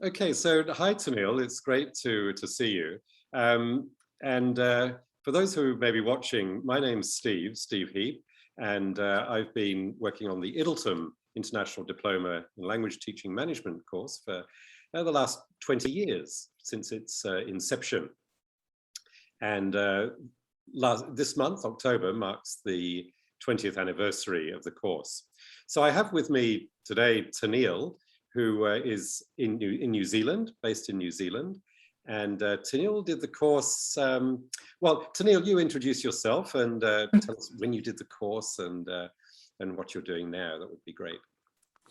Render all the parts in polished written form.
Okay, so hi Tenille, it's great to see you. And for those who may be watching, my name's Steve Heap, and I've been working on the IDLTM International Diploma in Language Teaching Management course for the last 20 years, since its inception. And this month, October, marks the 20th anniversary of the course. So I have with me today Tenille, who is in New Zealand, based in New Zealand. And Tenille did the course. Well, Tenille, you introduce yourself and tell us when you did the course and what you're doing now. That would be great.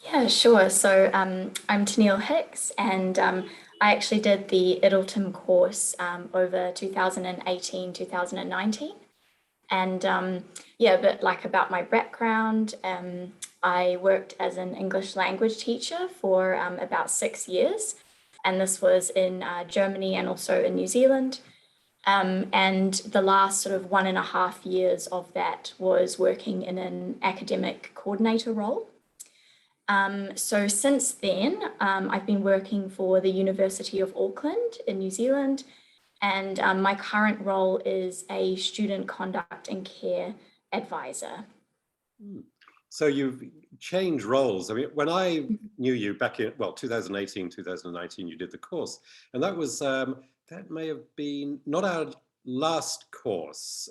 Yeah, sure. So I'm Tenille Hicks, and I actually did the IDLTM course over 2018, 2019. And yeah, a bit like about my background, I worked as an English language teacher for about 6 years, and this was in Germany and also in New Zealand. And the last sort of 1.5 years of that was working in an academic coordinator role. So since then, I've been working for the University of Auckland in New Zealand, and my current role is a student conduct and care advisor. So you've changed roles. I mean, when I knew you back in, well, 2018, 2019, you did the course, and that was, that may have been not our last course,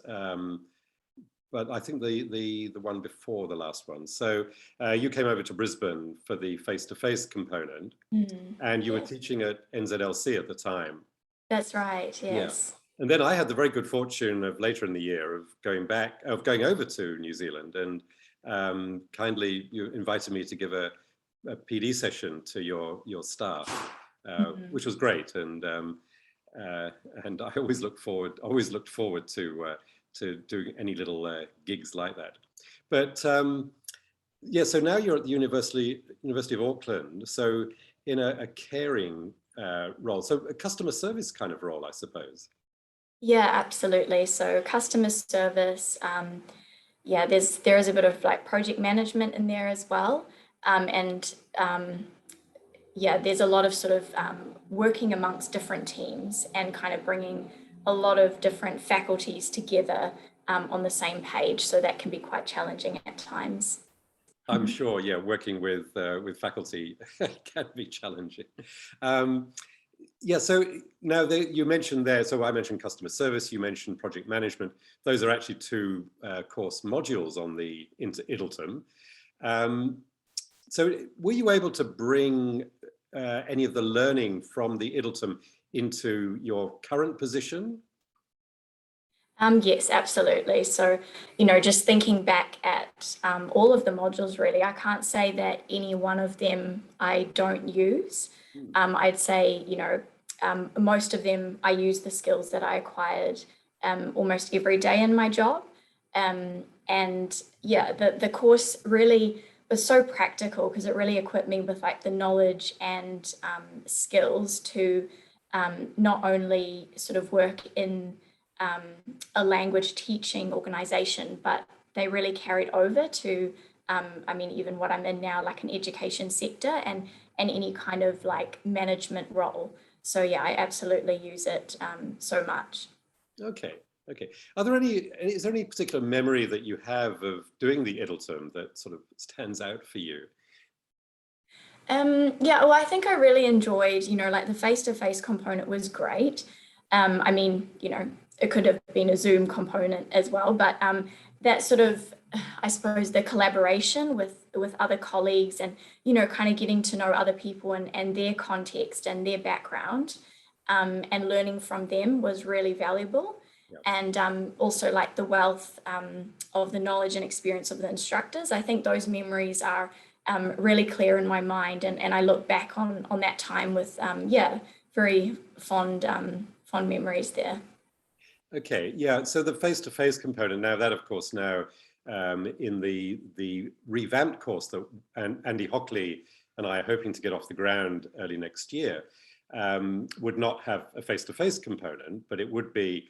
but I think the one before the last one. So you came over to Brisbane for the face-to-face component, and you were teaching at NZLC at the time. That's right, yes. Yeah. And then I had the very good fortune of later in the year of going over to New Zealand, and kindly you invited me to give a PD session to your staff, which was great. And I always looked forward to doing any little gigs like that. But yeah, so now you're at the University of Auckland, so in a caring role, so a customer service kind of role, I suppose. Yeah, absolutely. So customer service, yeah, there is a bit of like project management in there as well. And yeah, there's a lot of sort of working amongst different teams and kind of bringing a lot of different faculties together on the same page. So that can be quite challenging at times. I'm sure, yeah, working with faculty can be challenging. Yeah, so now you mentioned there, so I mentioned customer service, you mentioned project management. Those are actually two course modules on the IDLTM. So were you able to bring any of the learning from the IDLTM into your current position? Yes, absolutely. So, just thinking back at all of the modules, really, I can't say that any one of them I don't use. I'd say, most of them I use the skills that I acquired almost every day in my job. And yeah, the course really was so practical because it really equipped me with like the knowledge and skills to not only sort of work in a language teaching organization, but they really carried over to, I mean, even what I'm in now, like an education sector and any kind of like management role. So yeah, I absolutely use it so much. Okay. Okay. Is there any particular memory that you have of doing the IDLTM that sort of stands out for you? Yeah, well, I think I really enjoyed, like the face-to-face component was great. I mean, it could have been a Zoom component as well, but that sort of, I suppose, the collaboration with other colleagues and, kind of getting to know other people and their context and their background and learning from them was really valuable. Yeah. And also like the wealth of the knowledge and experience of the instructors. I think those memories are really clear in my mind, and I look back on that time with yeah, very fond memories there. Okay, yeah. So the face-to-face component now, that of course now in the revamped course that Andy Hockley and I are hoping to get off the ground early next year, would not have a face-to-face component, but it would be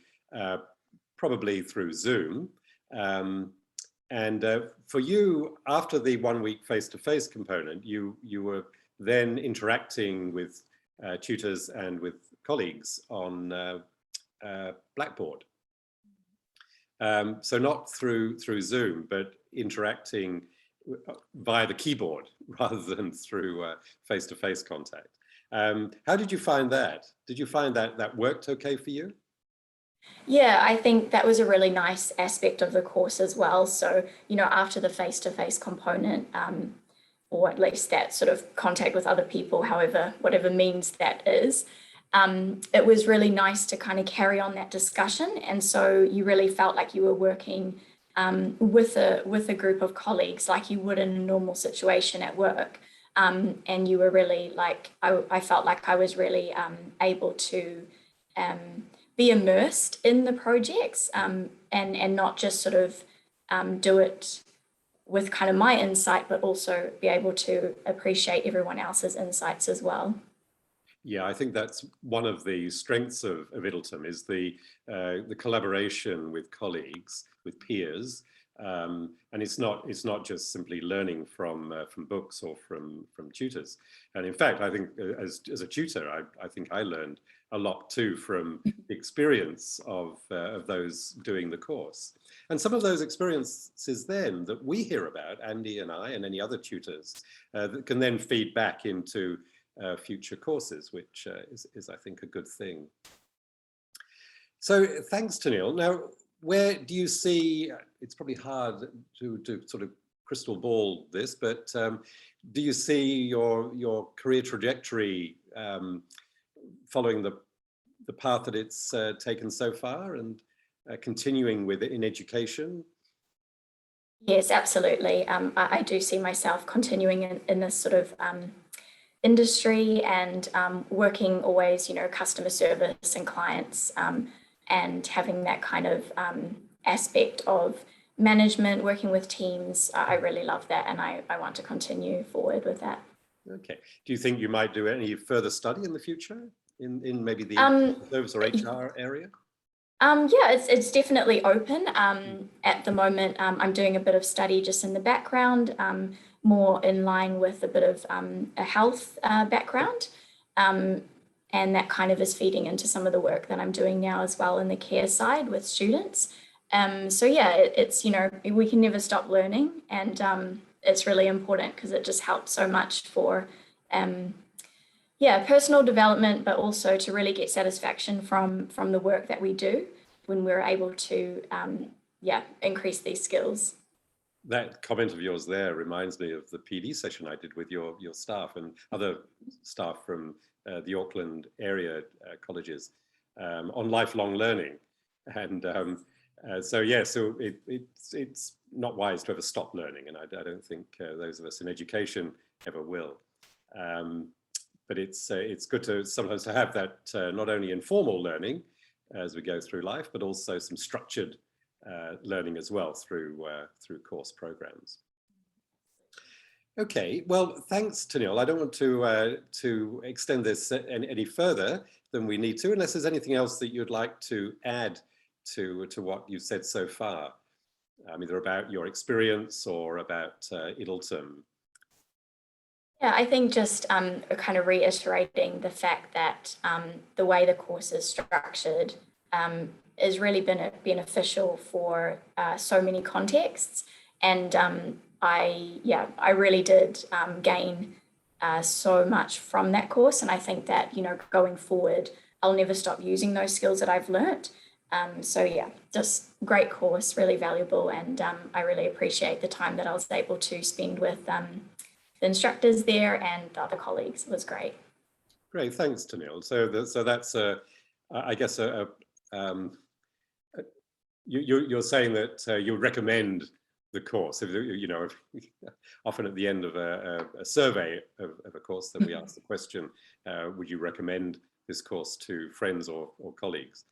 probably through Zoom. And for you, after the 1 week face-to-face component, you were then interacting with tutors and with colleagues on Blackboard. So not through Zoom, but interacting via the keyboard rather than through face-to-face contact. How did you find that? Did you find that that worked okay for you? Yeah, I think that was a really nice aspect of the course as well. So, after the face-to-face component, or at least that sort of contact with other people, whatever means that is, it was really nice to kind of carry on that discussion. And so you really felt like you were working with a group of colleagues like you would in a normal situation at work. And you were really I felt like I was really able to be immersed in the projects and not just sort of do it with kind of my insight, but also be able to appreciate everyone else's insights as well. Yeah, I think that's one of the strengths of IDLTM is the collaboration with colleagues, with peers, and it's not just simply learning from books or from tutors. And in fact, I think as a tutor, I think I learned a lot too from the experience of those doing the course. And some of those experiences then that we hear about, Andy and I and any other tutors, that can then feed back into future courses, which is, I think, a good thing. So thanks, Tenille. Now, where do you see, it's probably hard to sort of crystal ball this, but do you see your career trajectory following the path that it's taken so far and continuing with it in education? Yes, absolutely. I do see myself continuing in this sort of industry and working always, customer service and clients and having that kind of aspect of management, working with teams. I really love that, and I want to continue forward with that. Okay. Do you think you might do any further study in the future in maybe the service or HR area? Yeah, it's definitely open. At the moment, I'm doing a bit of study just in the background, more in line with a bit of a health background. And that kind of is feeding into some of the work that I'm doing now as well in the care side with students. So yeah, it's, we can never stop learning, and it's really important because it just helps so much for personal development, but also to really get satisfaction from the work that we do when we're able to increase these skills. That comment of yours there reminds me of the PD session I did with your staff and other staff from the Auckland area colleges on lifelong learning. And so it's not wise to ever stop learning, and I don't think those of us in education ever will. But it's good to sometimes to have that not only informal learning as we go through life, but also some structured learning as well through course programs. Okay, well, thanks, Tenille. I don't want to extend this any further than we need to, unless there's anything else that you'd like to add to what you've said so far, either about your experience or about IDLTM. Yeah, I think just kind of reiterating the fact that the way the course is structured has really been beneficial for so many contexts. And I really did gain so much from that course. And I think that, going forward, I'll never stop using those skills that I've learnt. So yeah, just great course, really valuable. And I really appreciate the time that I was able to spend with the instructors there and the other colleagues. It was great. Great, thanks, Tenille. So that's I guess you're saying that you recommend the course. If, often at the end of a survey of a course, that we ask the question, would you recommend this course to friends or colleagues?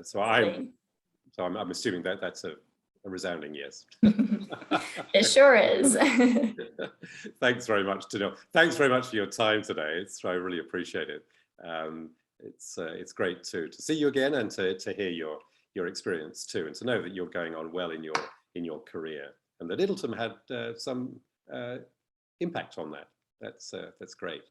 So I'm assuming that that's a resounding yes. It sure is. Thanks very much, Tenille. Thanks very much for your time today. I really appreciate it. It's great to see you again and to hear your experience too, and to know that you're going on well in your career, and that IDLTM had some impact on that. That's great.